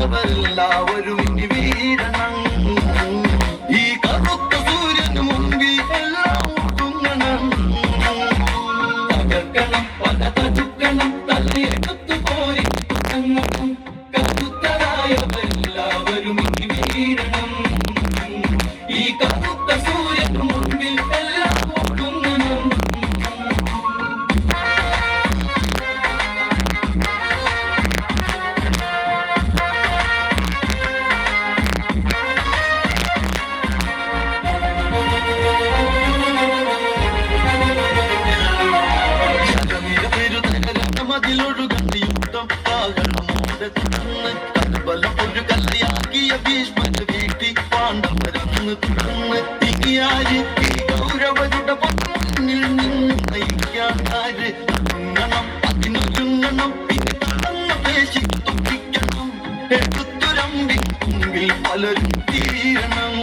കരുത്തരായവരെല്ലാവരും ഇനി വീരണം. ഈ കറുത്ത സൂര്യന് മുമ്പിൽ എല്ലാം ഒതുങ്ങണം. തകർക്കണം, പല തടുക്കണം, തലയെടുത്തു പോയി തുടങ്ങണം. കരുത്തരായവരെല്ലാവരും ഇനി വീരണം. ഈ കറുത്ത സൂര്യന് മുമ്പിൽ എല്ലാം ഒതുങ്ങണം. അതിലൊഴുകണ്ട യുദ്ധം പാകണമോടെ തുടർന്ന് കൽബലം ഒരു കലയാക്കിയ ഭീഷ്മന്റെ വീട്ടി പാണ്ഡവരന്ന് തുടർന്ന് തിങ്ങിയായി ഈ കൗരവരുടെ മുന്നിൽ നിന്ന് നയിക്കാൻ ആര് തുടങ്ങണം. അതിനൊരുങ്ങണം, പിന്നെ കടന്ന പേശി തുപ്പിക്കണം. എടുത്തുരമ്പി മുമ്പിൽ പലരും തീരണം.